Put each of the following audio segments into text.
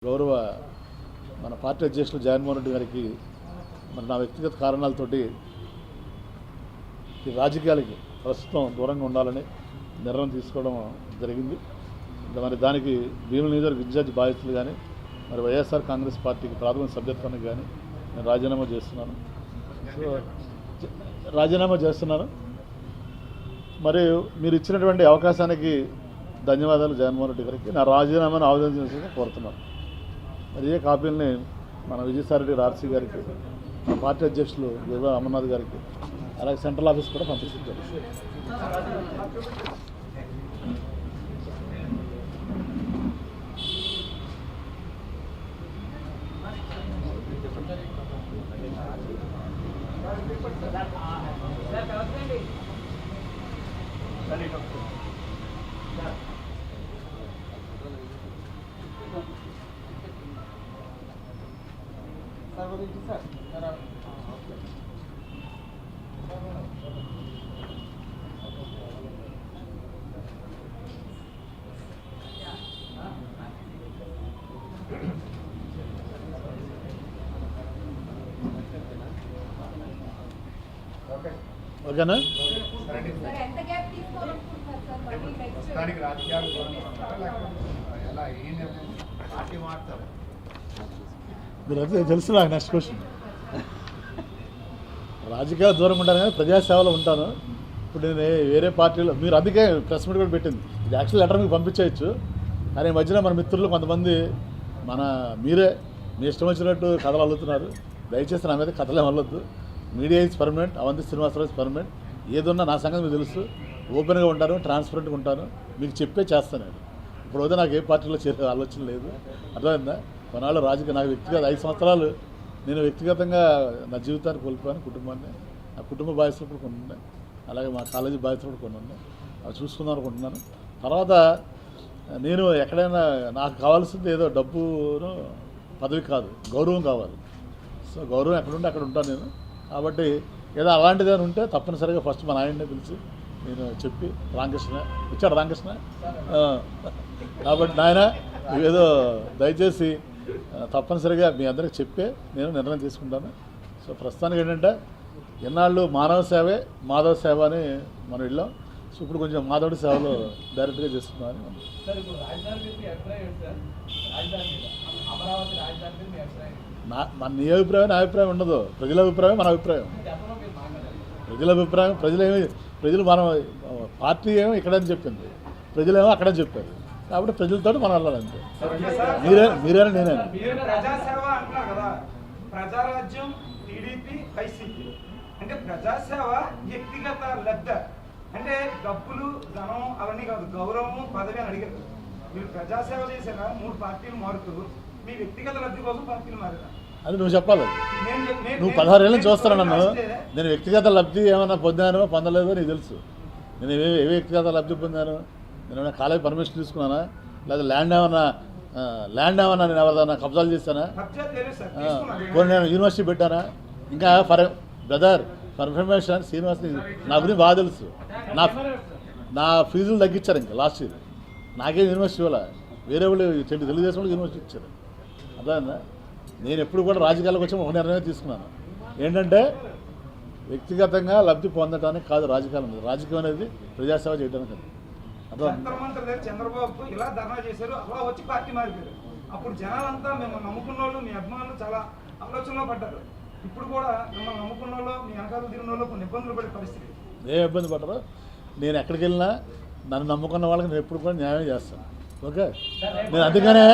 గౌరవ మన పార్టీ అధ్యక్షులు జగన్మోహన్ రెడ్డి గారికి మరి నా వ్యక్తిగత కారణాలతోటి ఈ రాజకీయాలకి ప్రస్తుతం దూరంగా ఉండాలని నిర్ణయం తీసుకోవడం జరిగింది. మరి దానికి భీముల నియోజకవర్గ ఇన్ఛార్జ్ బాధ్యతలు కానీ మరి వైఎస్ఆర్ కాంగ్రెస్ పార్టీకి ప్రాథమిక సభ్యత్వానికి కానీ నేను రాజీనామా చేస్తున్నాను. మరి మీరు ఇచ్చినటువంటి అవకాశానికి ధన్యవాదాలు జగన్మోహన్ రెడ్డి గారికి. నా రాజీనామాను ఆవేదన కోరుతున్నాను. మరి ఏ కాపీలని మన విజయసాయిరెడ్డి ఆర్సీ గారికి, మన పార్టీ అధ్యక్షులు యోగా అమర్నాథ్ గారికి, అలాగే సెంట్రల్ ఆఫీస్ కూడా పంపించారు. ఓకేనా? మీరు అదే తెలుసు నాకు. నెక్స్ట్ క్వశ్చన్, రాజకీయాలు దూరం ఉంటాను కానీ ప్రజాసేవలో ఉంటాను. ఇప్పుడు నేను వేరే పార్టీలో, మీరు అందుకే ప్రెస్ మీట్ కూడా పెట్టింది. ఇది యాక్చువల్ లెటర్ మీకు పంపించేయచ్చు, కానీ ఈ మధ్యన మన మిత్రులు కొంతమంది మీరే మీ ఇష్టం వచ్చినట్టు కథలు అల్లుతున్నారు. దయచేసి నా మీద కథలే అల్లొద్దు. Media is permanent, Avanthi Srinivasa Rao is permanent. ఏదున్నా నా సంగతి మీకు తెలుసు. ఓపెన్గా ఉంటాను, ట్రాన్స్పరెంట్గా ఉంటాను, మీకు చెప్పే చేస్తాను. నేను ఇప్పుడు వద్ద నాకు ఏ పార్టీలో చేరే ఆలోచన లేదు. అర్థమైందా? కొన్నాళ్ళు రాజకీయ నాకు వ్యక్తిగత 5 సంవత్సరాలు నేను వ్యక్తిగతంగా నా జీవితాన్ని కోల్పోయాను. కుటుంబాన్ని, నా కుటుంబ బాధ్యతలు కూడా కొన్ని ఉన్నాయి, అలాగే మా కాలేజీ బాధ్యతలు కూడా కొన్ని ఉన్నాయి. అవి చూసుకుందాం అనుకుంటున్నాను. తర్వాత నేను ఎక్కడైనా నాకు కావాల్సింది ఏదో డబ్బును పదవి కాదు, గౌరవం కావాలి. సో గౌరవం ఎక్కడుంటే అక్కడ ఉంటాను నేను. కాబట్టి ఏదో అలాంటిది అని ఉంటే తప్పనిసరిగా ఫస్ట్ మా నాయన్నే పిలిచి నేను చెప్పి, రామకృష్ణ వచ్చాడు, రామకృష్ణ కాబట్టి నాయన ఏదో దయచేసి తప్పనిసరిగా మీ అందరికి చెప్పే నేను నిర్ణయం తీసుకుంటాను. సో ప్రస్తుతానికి ఏంటంటే ఎన్నాళ్ళు మానవ సేవే మాధవ సేవ అని మనం వెళ్ళాం. సో ఇప్పుడు కొంచెం మాధవుడి సేవలో డైరెక్ట్గా చేస్తున్నామని మన నీ అభిప్రాయం నా అభిప్రాయం ఉండదు. ప్రజల అభిప్రాయం మన అభిప్రాయం. ప్రజల అభిప్రాయం ప్రజలు మనం పార్టీ ఏమో ఇక్కడని చెప్పింది, ప్రజలేమో అక్కడని చెప్పారు. కాబట్టి ప్రజలతో మనం వెళ్ళాలంతే. మీరేనా నేనేనా? ప్రజాసేవ అంటున్నారు కదా, ప్రజారాజ్యం, టీడీపీ, వైసీపీ అంటే ప్రజాసేవ వ్యక్తిగత లబ్ధ అంటే డబ్బులు, ధనం అవన్నీ కాదు, గౌరవం, పదవి అని అడిగారు. మీరు ప్రజాసేవ చేశారా? 3 పార్టీలు మారుతూ మీ వ్యక్తిగత లబ్ధి కోసం పార్టీలు మారారా? అది నువ్వు చెప్పాలి. నువ్వు 16 ఏళ్ళని చూస్తాను నన్ను. నేను వ్యక్తిగత లబ్ధి ఏమైనా పొందానో పొందలేదో నీకు తెలుసు. నేను ఏ వ్యక్తిగత లబ్ధి పొందాను? నేను ఏమైనా కాలేజ్ పర్మిషన్ తీసుకున్నానా? లేదా ల్యాండ్ ఏమన్నా నేను ఎవరిదన్నా కబ్జాలు చేస్తానా? కొన్ని నేను యూనివర్సిటీ పెట్టానా? ఇంకా బ్రదర్ పర్ఫర్మేషన్ శ్రీనివాస్ నా గురించి బాగా తెలుసు. నా ఫీజులు తగ్గించారు ఇంకా లాస్ట్ ఇయర్. నాకేం యూనివర్సిటీ ఇవ్వాల, వేరే వాళ్ళు తెలుగుదేశం వాళ్ళు యూనివర్సిటీ ఇచ్చారు. అర్థమైందా? నేను ఎప్పుడు కూడా రాజకీయాలకు వచ్చి ఒక నిర్ణయం తీసుకున్నాను. ఏంటంటే వ్యక్తిగతంగా లబ్ధి పొందడానికి కాదు రాజకీయం. రాజకీయం అనేది ప్రజాసేవ చేయడానికి. చంద్రబాబు ఇలా ధర్నా చేశారు, అలా వచ్చి పార్టీ మారిపోయారు. అప్పుడు జనాలంతా మిమ్మల్ని నమ్ముకున్న వాళ్ళు, మీ అభిమానులు చాలా ఆలోచనలో పడ్డారు. ఇప్పుడు కూడా మిమ్మల్ని నమ్ముకున్న వాళ్ళు, మీ వెనకాల తిరిగిన వాళ్ళు కొన్ని ఇబ్బందులు పడే పరిస్థితి. ఏ ఇబ్బంది పడరు. నేను ఎక్కడికి వెళ్ళినా నన్ను నమ్ముకున్న వాళ్ళకి నేను ఎప్పుడు కూడా న్యాయం చేస్తాను. ఓకే, నేను అందుకనే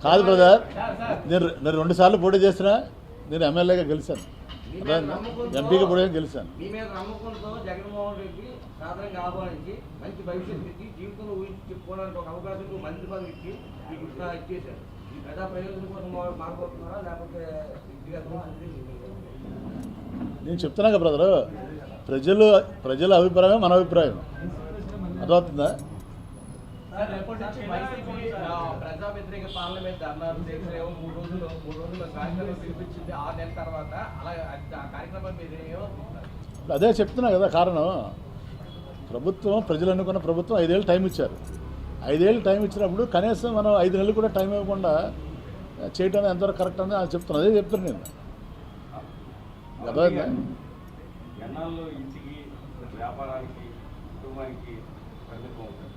కాదు బ్రదర్, నేను 2 సార్లు పోటీ చేసినా నేను ఎమ్మెల్యేగా గెలిచాను, ఎంపీగా కూడా గెలిచాను. నేను చెప్తున్నా కదా బ్రదరు, ప్రజల అభిప్రాయం మన అభిప్రాయం. అర్థమవుతుందా? ప్రజా వ్యతిరేక పాలన మీద ధర్నాలు చేసిన 3 రోజులు కార్యక్రమం పిలిపించింది 6 నెలల తర్వాత. అలా కార్యక్రమం మీద అదే చెప్తున్నా కదా కారణం. ప్రభుత్వం ప్రజలు అనుకున్న ప్రభుత్వం 5 ఏళ్ళు టైం ఇచ్చారు. 5 ఏళ్ళు టైం ఇచ్చినప్పుడు కనీసం మనం 5 నెలలు కూడా టైం ఇవ్వకుండా చేయటం ఎంతవరకు కరెక్ట్ అని అది చెప్తున్నాను, అదే చెప్తాను నేను. అర్థమైందా? ఎన్నాళ్ళు ఇంటికి వ్యాపారానికి కుటుంబానికి పరిమితం అవుతుంది.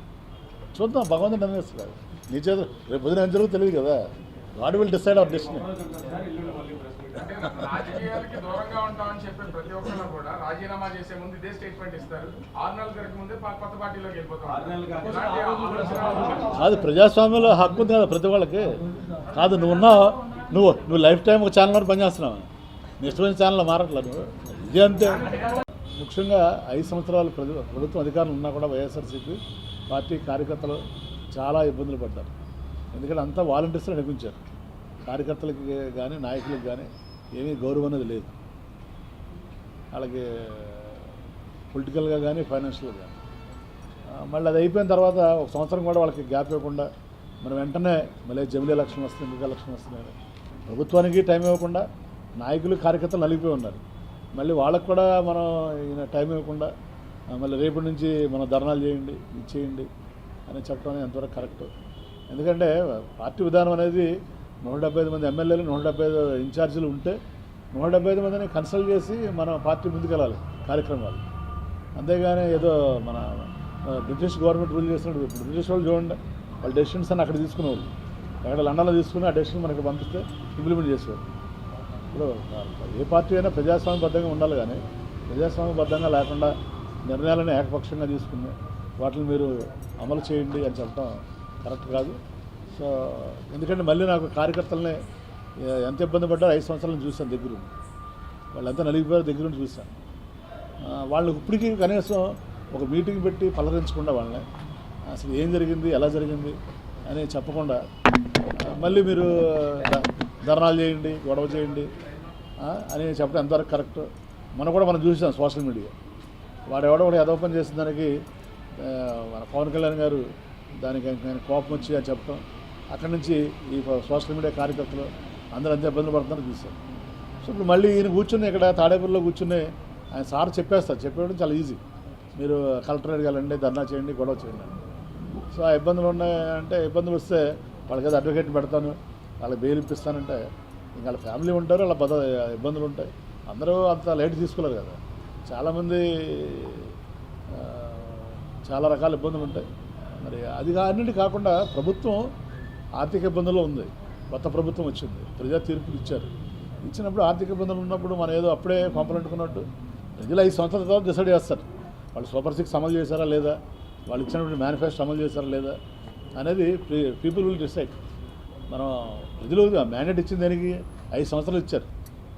చూద్దాం, భగవంతుడు నిర్ణయిస్తాడు. నీ చేత రేపు పొద్దున ఏం జరుగుతుందో తెలియదు కదా. God will decide our destiny. ఇల్లు మళ్ళీ ప్రెస్ మీట్. అంటే రాజకీయాలకి దూరంగా ఉంటామని చెప్పే ప్రతి ఒక్కరు కూడా రాజీనామా చేసే ముందు ఇదే స్టేట్మెంట్ ఇస్తారు. 6 నెలల తిరగక ముందే కొత్త పార్టీలోకి వెళ్ళిపోతాం. 6 నెలలు కాదు. ఇలాంటి ఆలోచన కాదు, ప్రజాస్వామ్యంలో హక్కు ఉంది కదా ప్రతి వాళ్ళకి. కాదు, నువ్వు లైఫ్ టైం ఒక ఛానల్లో పనిచేస్తున్నావు, నీ ఇష్టమైన ఛానల్లో మారట్లేదు నువ్వు. ఇదే అంతే. ముఖ్యంగా 5 సంవత్సరాలు ప్రభుత్వం అధికారులు ఉన్నా కూడా వైఎస్ఆర్సీపీ పార్టీ కార్యకర్తలు చాలా ఇబ్బందులు పడ్డారు. ఎందుకంటే అంతా వాలంటీర్స్లో నడిపించారు. కార్యకర్తలకి కానీ నాయకులకు కానీ ఏమీ గౌరవం అనేది లేదు. వాళ్ళకి పొలిటికల్గా కానీ ఫైనాన్షియల్గా కానీ. మళ్ళీ అది అయిపోయిన తర్వాత 1 సంవత్సరం కూడా వాళ్ళకి గ్యాప్ ఇవ్వకుండా మనం వెంటనే మళ్ళీ జమిలీ ఎలక్షన్ వస్తుంది, ఎందుకు ఎలక్షన్ వస్తున్నాయి, ప్రభుత్వానికి టైం ఇవ్వకుండా నాయకులు కార్యకర్తలు నలిగిపోయి ఉన్నారు. మళ్ళీ వాళ్ళకు కూడా మనం ఈయన టైం ఇవ్వకుండా మళ్ళీ రేపటి నుంచి మనం ధర్నాలు చేయండి, ఇది చేయండి అని చెప్పడం ఎంతవరకు కరెక్ట్. ఎందుకంటే పార్టీ విధానం అనేది 175 మంది ఎమ్మెల్యేలు, 175 ఇన్ఛార్జీలు ఉంటే 175 మందిని కన్సల్ట్ చేసి మన పార్టీ ముందుకెళ్ళాలి కార్యక్రమాలు. అంతేగాని ఏదో మన బ్రిటిష్ గవర్నమెంట్ రూల్ చేసినట్టు. ఇప్పుడు బ్రిటిష్ వాళ్ళు చూడండి, వాళ్ళ డెసిషన్స్ అని అక్కడ తీసుకునేవాళ్ళు, అక్కడ లండన్లో తీసుకుని ఆ డెసిషన్ మనకి పంపిస్తే ఇంప్లిమెంట్ చేసేవారు. ఇప్పుడు ఏ పార్టీ అయినా ప్రజాస్వామ్యబద్ధంగా ఉండాలి, కానీ ప్రజాస్వామ్యబద్ధంగా లేకుండా నిర్ణయాలను ఏకపక్షంగా తీసుకుని వాటిని మీరు అమలు చేయండి అని చెప్పడం కరెక్ట్ కాదు. సో ఎందుకంటే మళ్ళీ నాకు కార్యకర్తలని ఎంత ఇబ్బంది పడ్డారో 5 సంవత్సరాలను చూశాను దగ్గరుండి. వాళ్ళు ఎంత నలిగిపోయారో దగ్గరుండి చూశాను. వాళ్ళు ఇప్పటికీ కనీసం ఒక మీటింగ్ పెట్టి పలకరించకుండా వాళ్ళని అసలు ఏం జరిగింది, ఎలా జరిగింది అని చెప్పకుండా మళ్ళీ మీరు ధర్నాలు చేయండి, గొడవ చేయండి అని చెప్పడం ఎంతవరకు కరెక్ట్. మనం చూసాం సోషల్ మీడియా. వాడెవడో కూడా యథోపని చేసిన దానికి మన పవన్ కళ్యాణ్ గారు దానికి ఆయన కోపం వచ్చి అని చెప్పడం, అక్కడి నుంచి ఈ సోషల్ మీడియా కార్యకర్తలు అందరూ అంతే ఇబ్బందులు పడుతున్నారని చూశారు. సో ఇప్పుడు మళ్ళీ ఈయన కూర్చుని ఇక్కడ తాడేపల్లిలో కూర్చుని ఆయన సార్ చెప్పేస్తారు, చెప్పేయడం చాలా ఈజీ. మీరు కలెక్టరేట్కి వెళ్ళండి, ధర్నా చేయండి, గొడవ చేయండి. సో ఆ ఇబ్బందులు ఉన్నాయంటే, ఇబ్బందులు వస్తే వాళ్ళకి ఏదో అడ్వకేట్ పెడతాను, వాళ్ళకి బెయిల్ ఇప్పిస్తానంటే ఇంకా వాళ్ళ ఫ్యామిలీ ఉంటారు, వాళ్ళ ఇబ్బందులు ఉంటాయి. అందరూ అంత లైట్ తీసుకోలేరు కదా. చాలామంది చాలా రకాల ఇబ్బందులు ఉంటాయి. మరి అది అన్నింటి కాకుండా ప్రభుత్వం ఆర్థిక ఇబ్బందుల్లో ఉంది. కొత్త ప్రభుత్వం వచ్చింది, ప్రజా తీర్పులు ఇచ్చినప్పుడు ఆర్థిక ఇబ్బందులు ఉన్నప్పుడు మనం ఏదో అప్పుడే కొంపలంటుకున్నట్టు ప్రజలు 5 సంవత్సరాల తర్వాత డిసైడ్ చేస్తారు. వాళ్ళు సూపర్ 6 అమలు చేశారా లేదా, వాళ్ళు ఇచ్చినటువంటి మేనిఫెస్టో అమలు చేశారా లేదా అనేది పీపుల్ విల్ డిసైడ్. మనం ప్రజలు మ్యాండేట్ ఇచ్చింది దానికి 5 సంవత్సరాలు ఇచ్చారు.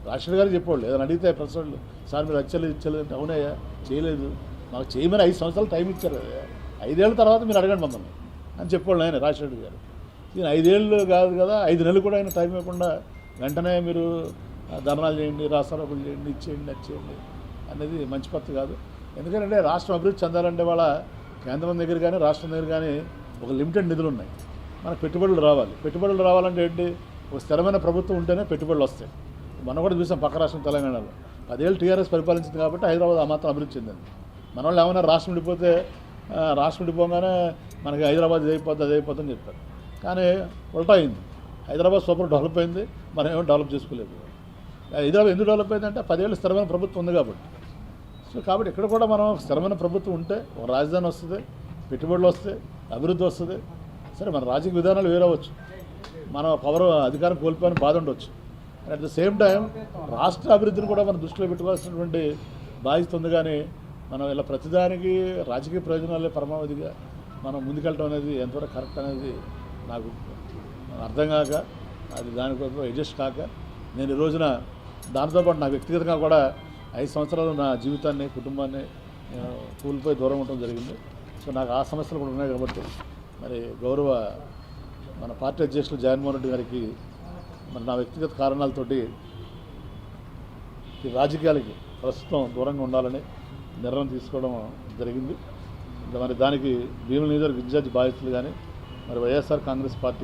రాష్ట్రపతి గారు చెప్పేవాళ్ళు ఏదైనా అడిగితే ప్రెస్ వాళ్ళు, సార్ మీరు ఇచ్చలేదు అంటే అవునయ్యా చేయలేదు, మాకు చేయమని 5 సంవత్సరాలు టైం ఇచ్చారు, 5 ఏళ్ళ తర్వాత మీరు అడగండి మమ్మల్ని అని చెప్పేవాళ్ళు ఆయన రాజశేఖర్ గారు. ఈయన 5 ఏళ్ళు కాదు కదా, 5 నెలలు కూడా ఆయన టైం ఇవ్వకుండా వెంటనే మీరు ధర్నాలు చేయండి, రాస్తారోకులు చేయండి, ఇచ్చేయండి, నచ్చేయండి అనేది మంచి పద్ధతి కాదు. ఎందుకంటే రాష్ట్రం అభివృద్ధి చెందాలంటే వాళ్ళ కేంద్రం దగ్గర కానీ రాష్ట్రం దగ్గర కానీ ఒక లిమిటెడ్ నిధులు ఉన్నాయి. మనకు పెట్టుబడులు రావాలి. పెట్టుబడులు రావాలంటే ఏంటి, ఒక స్థిరమైన ప్రభుత్వం ఉంటేనే పెట్టుబడులు వస్తాయి. మనం కూడా చూసాం పక్క రాష్ట్రం తెలంగాణలో 10 ఏళ్ళు టీఆర్ఎస్ పరిపాలించింది కాబట్టి హైదరాబాద్ ఆ మాత్రం అభివృద్ధి చెందింది. మన వాళ్ళు ఏమైనా రాష్ట్రం విడిపోగానే మనకి హైదరాబాద్ ఇది అయిపోతుందని చెప్పారు. కానీ ఉల్టా అయింది. హైదరాబాద్ సూపర్ డెవలప్ అయింది, మనం ఏమో డెవలప్ చేసుకోలేదు. హైదరాబాద్ ఎందుకు డెవలప్ అయిందంటే 10 ఏళ్ళు స్థిరమైన ప్రభుత్వం ఉంది కాబట్టి. సో కాబట్టి ఇక్కడ కూడా మనం స్థిరమైన ప్రభుత్వం ఉంటే ఒక రాజధాని వస్తుంది, పెట్టుబడులు వస్తాయి, అభివృద్ధి వస్తుంది. సరే మన రాజకీయ విధానాలు వేరవచ్చు, మన అధికారం కోల్పోయిన బాధ ఉండవచ్చు. అట్ ద సేమ్ టైం రాష్ట్ర అభివృద్ధిని కూడా మనం దృష్టిలో పెట్టుకోవాల్సినటువంటి బాధ్యత ఉంది. కానీ మనం ఇలా ప్రతిదానికి రాజకీయ ప్రయోజనాలే పరమావధిగా మనం ముందుకెళ్ళడం అనేది ఎంతవరకు కరెక్ట్ అనేది నాకు అర్థం కాక, అది దానికోసం అడ్జస్ట్ కాక నేను ఈ రోజున దాంతోపాటు నా వ్యక్తిగతంగా కూడా 5 సంవత్సరాలు నా జీవితాన్ని, కుటుంబాన్ని కూలిపోయి దూరం ఉండడం జరిగింది. సో నాకు ఆ సమస్యలు కూడా ఉన్నాయి కాబట్టి మరి గౌరవ మన పార్టీ అధ్యక్షులు జగన్మోహన్ రెడ్డి గారికి మరి నా వ్యక్తిగత కారణాలతోటి ఈ రాజకీయాలకి ప్రస్తుతం దూరంగా ఉండాలని నిర్ణయం తీసుకోవడం జరిగింది. మరి దానికి భీముల నియోజకవర్గ ఇన్ఛార్జ్ బాధ్యతలు కానీ మరి వైఎస్ఆర్ కాంగ్రెస్ పార్టీ